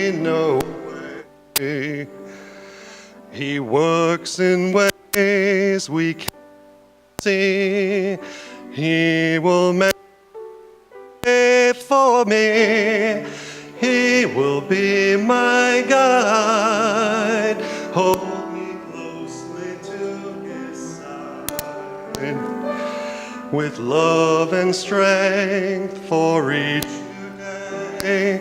be no way. He works in ways we can't see. He will make it for me. He will be my guide. Hold me closely to his side. With love and strength for each day,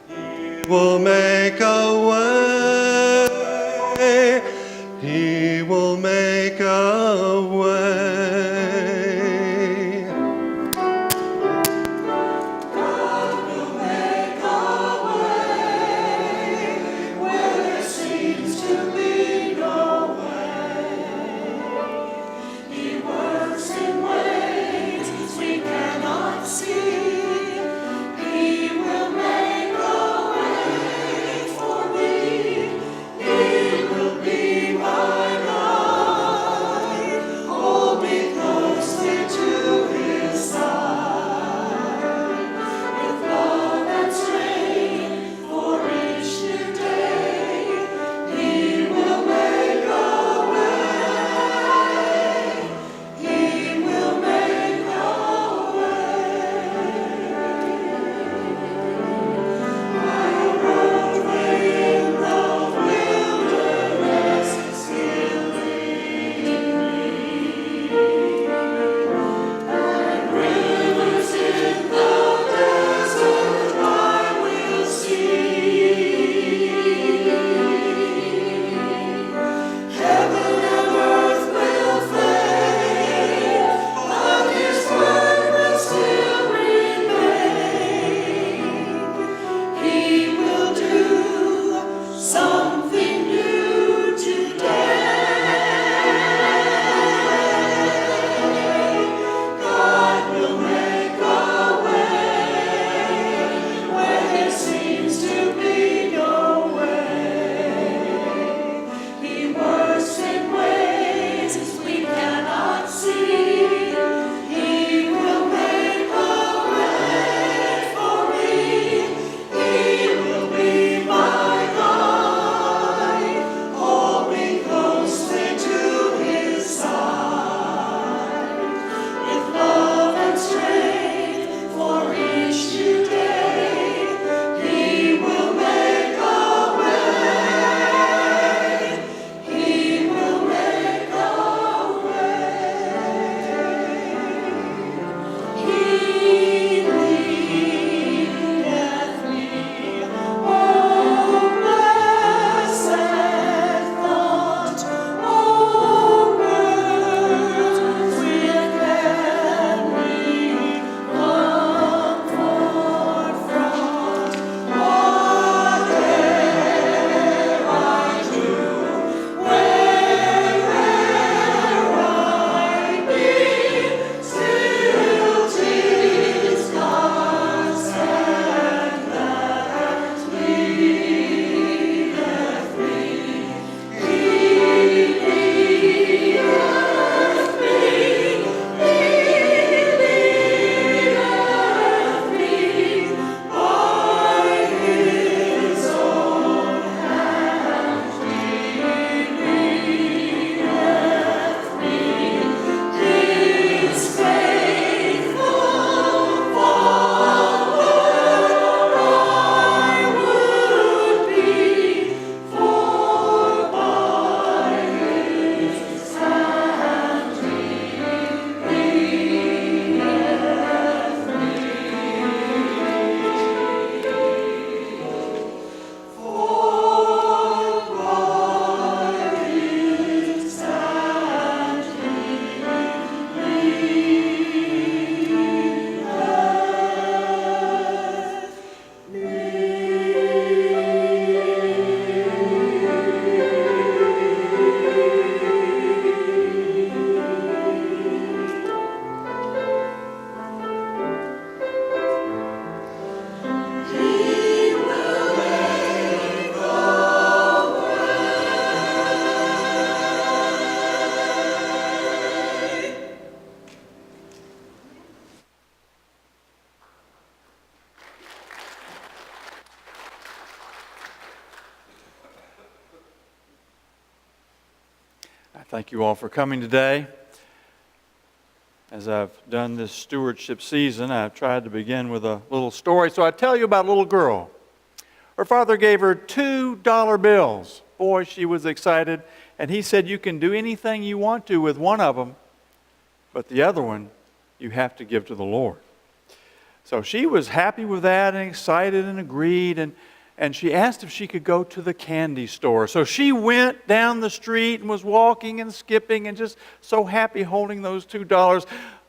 he will make a way. He will make a way. See, he will make a way for me. Thank you all for coming today. As I've done this stewardship season, I've tried to begin with a little story. So I tell you about a little girl. Her father gave her $2 bills. Boy, she was excited. And he said, you can do anything you want to with one of them, but the other one you have to give to the Lord. So she was happy with that and excited and agreed. And she asked if she could go to the candy store. So she went down the street and was walking and skipping and just so happy holding those $2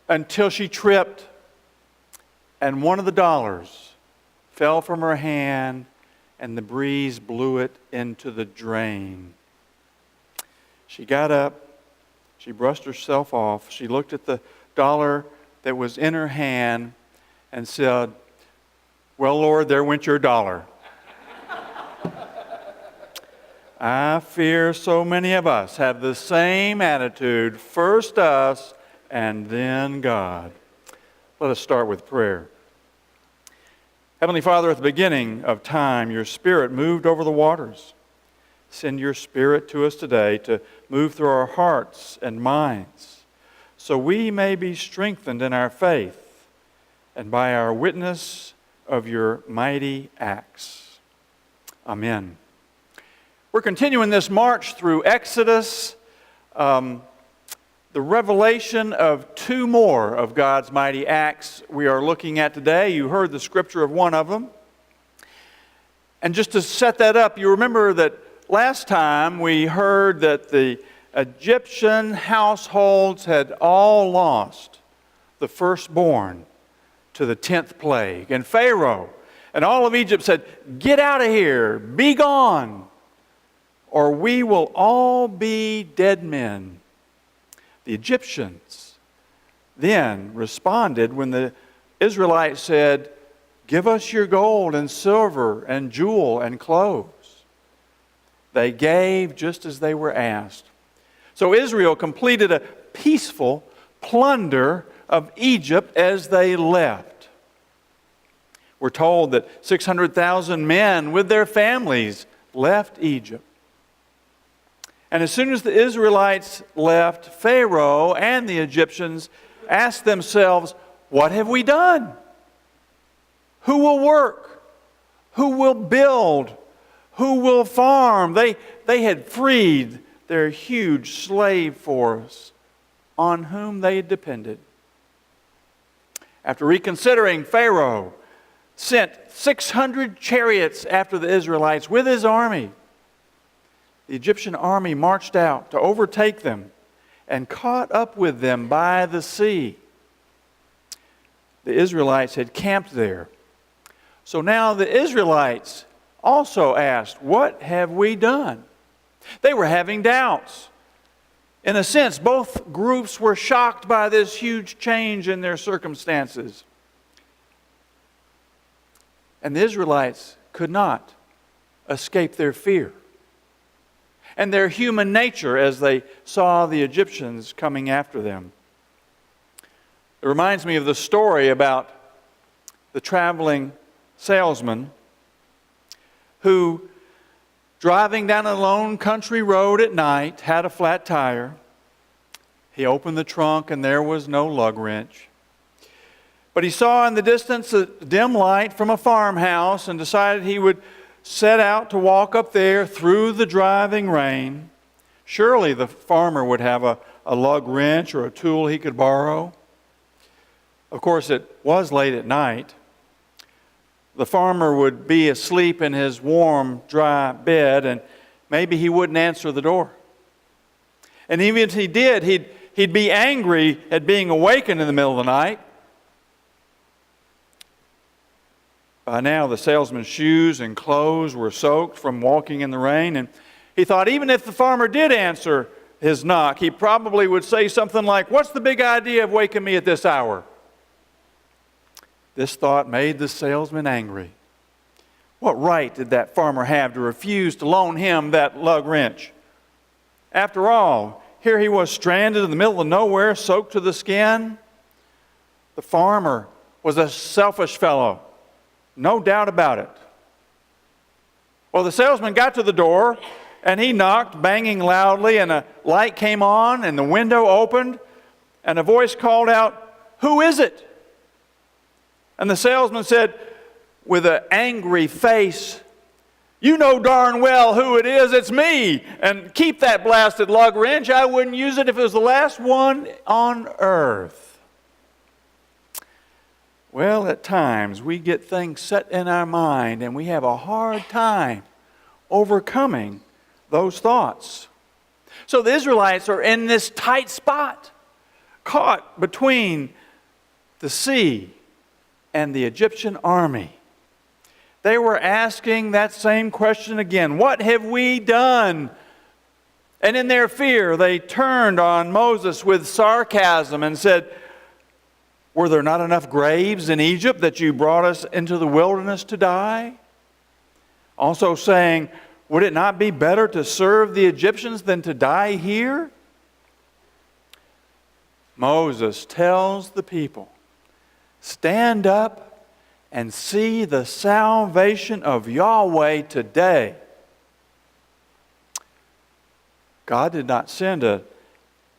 until she tripped. And one of the dollars fell from her hand and the breeze blew it into the drain. She got up, she brushed herself off, she looked at the dollar that was in her hand and said, "Well, Lord, there went your dollar." I fear so many of us have the same attitude, first us and then God. Let us start with prayer. Heavenly Father, at the beginning of time, your Spirit moved over the waters. Send your Spirit to us today to move through our hearts and minds so we may be strengthened in our faith and by our witness of your mighty acts. Amen. We're continuing this march through Exodus, the revelation of two more of God's mighty acts we are looking at today. You heard the scripture of one of them. And just to set that up, you remember that last time we heard that the Egyptian households had all lost the firstborn to the 10th plague. And Pharaoh and all of Egypt said, "Get out of here, be gone, or we will all be dead men." The Egyptians then responded when the Israelites said, "Give us your gold and silver and jewel and clothes." They gave just as they were asked. So Israel completed a peaceful plunder of Egypt as they left. We're told that 600,000 men with their families left Egypt. And as soon as the Israelites left, Pharaoh and the Egyptians asked themselves, "What have we done? Who will work? Who will build? Who will farm?" They had freed their huge slave force on whom they had depended. After reconsidering, Pharaoh sent 600 chariots after the Israelites with his army. The Egyptian army marched out to overtake them and caught up with them by the sea. The Israelites had camped there. So now the Israelites also asked, "What have we done?" They were having doubts. In a sense, both groups were shocked by this huge change in their circumstances. And the Israelites could not escape their fear and their human nature as they saw the Egyptians coming after them. It reminds me of the story about the traveling salesman who, driving down a lone country road at night, had a flat tire. He opened the trunk and there was no lug wrench. But he saw in the distance a dim light from a farmhouse and decided he would set out to walk up there through the driving rain. Surely the farmer would have a lug wrench or a tool he could borrow. Of course, it was late at night. The farmer would be asleep in his warm, dry bed, and maybe he wouldn't answer the door. And even if he did, he'd be angry at being awakened in the middle of the night. By now, the salesman's shoes and clothes were soaked from walking in the rain, and he thought even if the farmer did answer his knock, he probably would say something like, "What's the big idea of waking me at this hour?" This thought made the salesman angry. What right did that farmer have to refuse to loan him that lug wrench? After all, here he was stranded in the middle of nowhere, soaked to the skin. The farmer was a selfish fellow. No doubt about it. Well, the salesman got to the door. And he knocked, banging loudly, and a light came on, and the window opened, and a voice called out, "Who is it?" And the salesman said, with an angry face, "You know darn well who it is. It's me. And keep that blasted lug wrench. I wouldn't use it if it was the last one on earth." Well, at times we get things set in our mind and we have a hard time overcoming those thoughts. So the Israelites are in this tight spot, caught between the sea and the Egyptian army. They were asking that same question again. What have we done? And in their fear, they turned on Moses with sarcasm and said, "Were there not enough graves in Egypt that you brought us into the wilderness to die?" Also saying, "Would it not be better to serve the Egyptians than to die here?" Moses tells the people, "Stand up and see the salvation of Yahweh today." God did not send an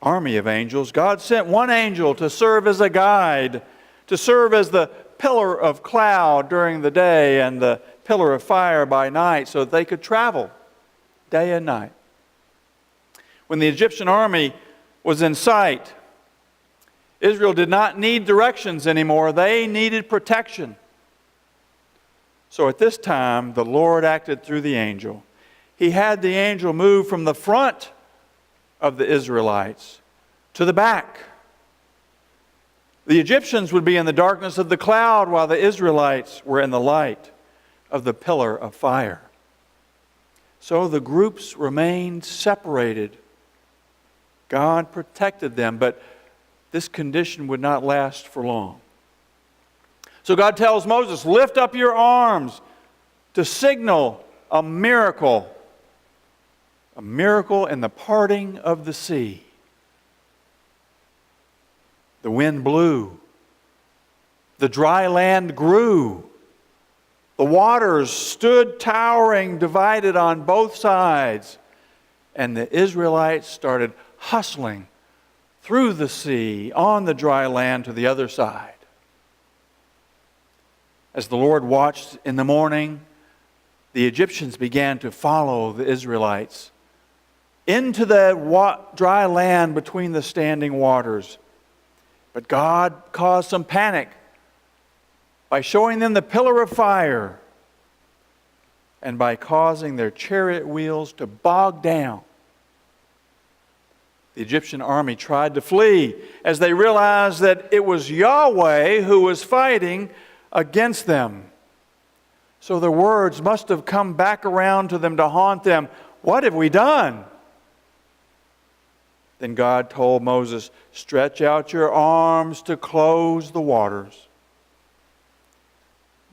army of angels. God sent one angel to serve as a guide, to serve as the pillar of cloud during the day and the pillar of fire by night, so that they could travel day and night. When the Egyptian army was in sight, Israel did not need directions anymore. They needed protection. So at this time, the Lord acted through the angel. He had the angel move from the front of the Israelites to the back. The Egyptians would be in the darkness of the cloud while the Israelites were in the light of the pillar of fire. So the groups remained separated. God protected them, but this condition would not last for long. So God tells Moses, "Lift up your arms to signal a miracle in the parting of the sea." The wind blew. The dry land grew. The waters stood towering, divided on both sides. And the Israelites started hustling through the sea on the dry land to the other side. As the Lord watched in the morning, the Egyptians began to follow the Israelites into the dry land between the standing waters. But God caused some panic by showing them the pillar of fire and by causing their chariot wheels to bog down. The Egyptian army tried to flee as they realized that it was Yahweh who was fighting against them. So their words must have come back around to them to haunt them. What have we done? Then God told Moses, "Stretch out your arms to close the waters."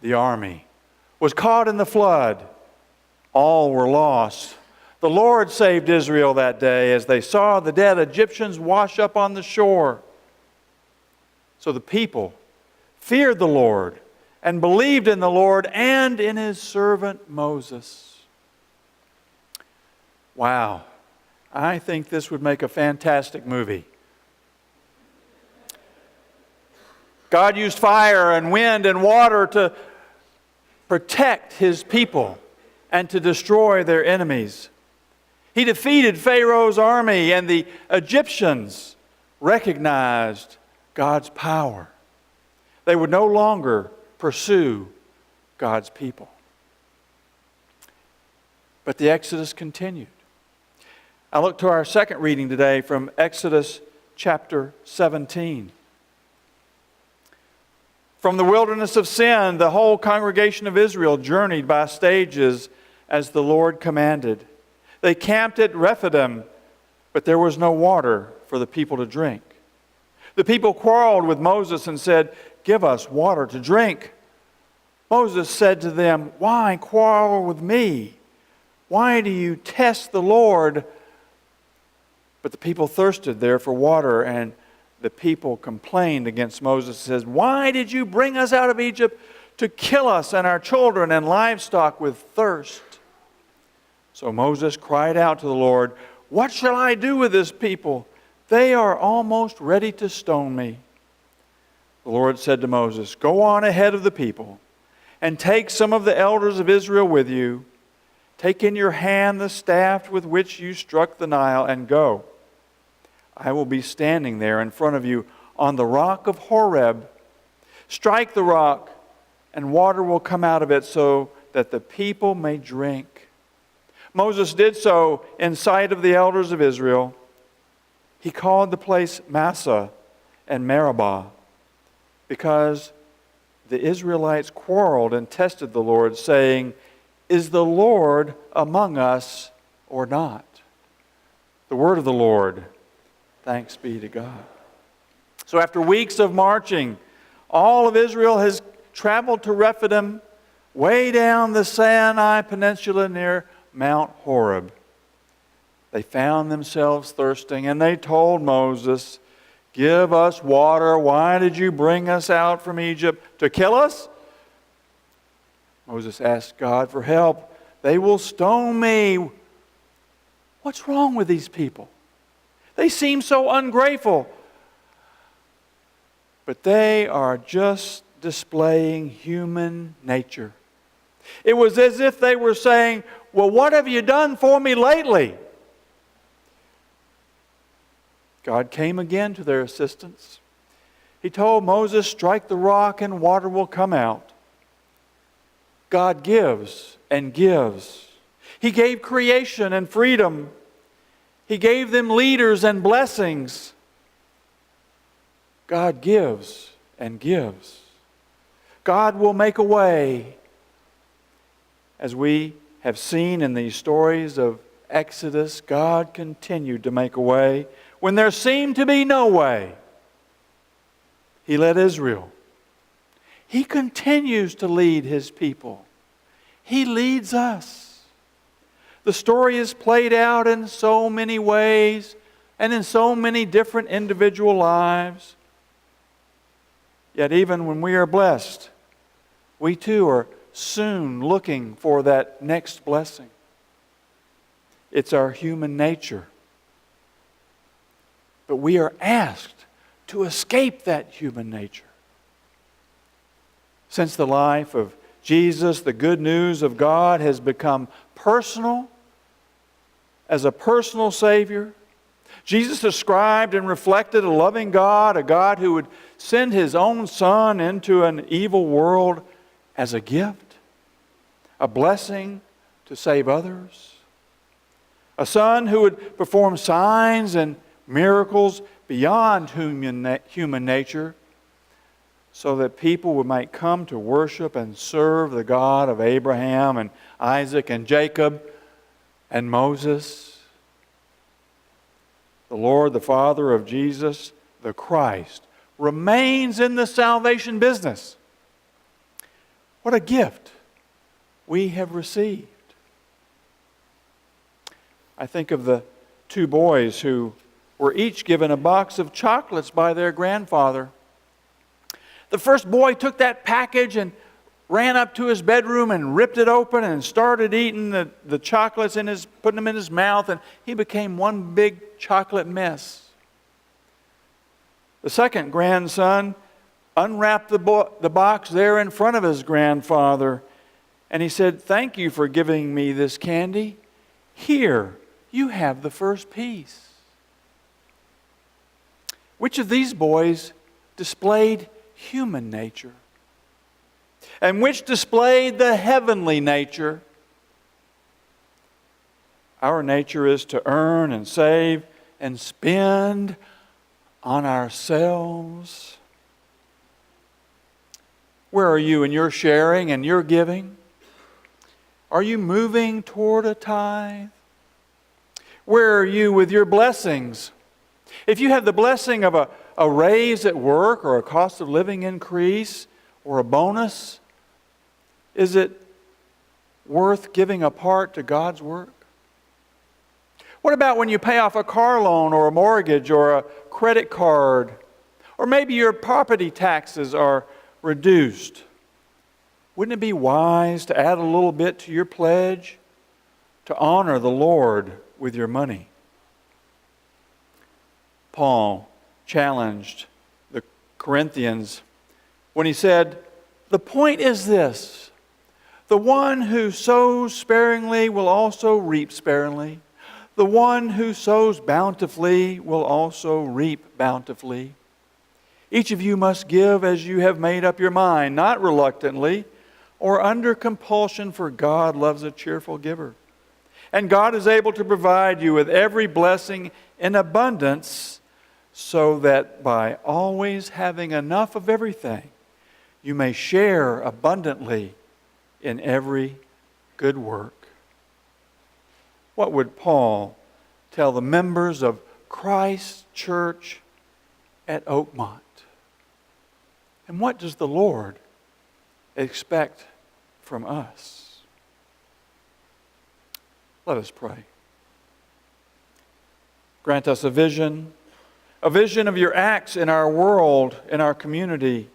The army was caught in the flood. All were lost. The Lord saved Israel that day as they saw the dead Egyptians wash up on the shore. So the people feared the Lord and believed in the Lord and in His servant Moses. Wow. I think this would make a fantastic movie. God used fire and wind and water to protect His people and to destroy their enemies. He defeated Pharaoh's army, and the Egyptians recognized God's power. They would no longer pursue God's people. But the Exodus continued. I look to our second reading today from Exodus chapter 17. From the wilderness of Sin, the whole congregation of Israel journeyed by stages as the Lord commanded. They camped at Rephidim, but there was no water for the people to drink. The people quarreled with Moses and said, "Give us water to drink." Moses said to them, "Why quarrel with me? Why do you test the Lord?" But the people thirsted there for water, and the people complained against Moses and said, "Why did you bring us out of Egypt to kill us and our children and livestock with thirst?" So Moses cried out to the Lord, "What shall I do with this people? They are almost ready to stone me." The Lord said to Moses, "Go on ahead of the people and take some of the elders of Israel with you. Take in your hand the staff with which you struck the Nile and go. I will be standing there in front of you on the rock of Horeb. Strike the rock, and water will come out of it so that the people may drink." Moses did so in sight of the elders of Israel. He called the place Massah and Meribah because the Israelites quarreled and tested the Lord, saying, "Is the Lord among us or not?" The word of the Lord. Thanks be to God. So after weeks of marching, all of Israel has traveled to Rephidim, way down the Sinai Peninsula near Mount Horeb. They found themselves thirsting, and they told Moses, "Give us water. Why did you bring us out from Egypt? To kill us?" Moses asked God for help. "They will stone me." What's wrong with these people? They seem so ungrateful. But they are just displaying human nature. It was as if they were saying, "Well, what have you done for me lately?" God came again to their assistance. He told Moses, "Strike the rock and water will come out." God gives and gives. He gave creation and freedom. He gave them leaders and blessings. God gives and gives. God will make a way. As we have seen in these stories of Exodus, God continued to make a way when there seemed to be no way. He led Israel. He continues to lead His people. He leads us. The story is played out in so many ways and in so many different individual lives. Yet even when we are blessed, we too are soon looking for that next blessing. It's our human nature. But we are asked to escape that human nature. Since the life of Jesus, the good news of God has become personal as a personal Savior. Jesus described and reflected a loving God, a God who would send His own Son into an evil world as a gift, a blessing to save others. A Son who would perform signs and miracles beyond human nature so that people might come to worship and serve the God of Abraham and Isaac and Jacob and Moses. The Lord, the Father of Jesus, the Christ, remains in the salvation business. What a gift we have received. I think of the two boys who were each given a box of chocolates by their grandfather. The first boy took that package and ran up to his bedroom and ripped it open and started eating the chocolates, putting them in his mouth, and he became one big chocolate mess. The second grandson unwrapped the box there in front of his grandfather, and he said, "Thank you for giving me this candy. Here, you have the first piece." Which of these boys displayed human nature? And which displayed the heavenly nature? Our nature is to earn and save and spend on ourselves. Where are you in your sharing and your giving? Are you moving toward a tithe? Where are you with your blessings? If you have the blessing of a raise at work or a cost of living increase or a bonus, is it worth giving a part to God's work? What about when you pay off a car loan or a mortgage or a credit card? Or maybe your property taxes are reduced. Wouldn't it be wise to add a little bit to your pledge to honor the Lord with your money. Paul challenged the Corinthians when he said, "The point is this: the one who sows sparingly will also reap sparingly. The one who sows bountifully will also reap bountifully. Each of you must give as you have made up your mind, not reluctantly or under compulsion, for God loves a cheerful giver. And God is able to provide you with every blessing in abundance, so that by always having enough of everything, you may share abundantly in every good work." What would Paul tell the members of Christ's church at Oakmont? And what does the Lord expect from us? Let us pray. Grant us a vision of your acts in our world, in our community,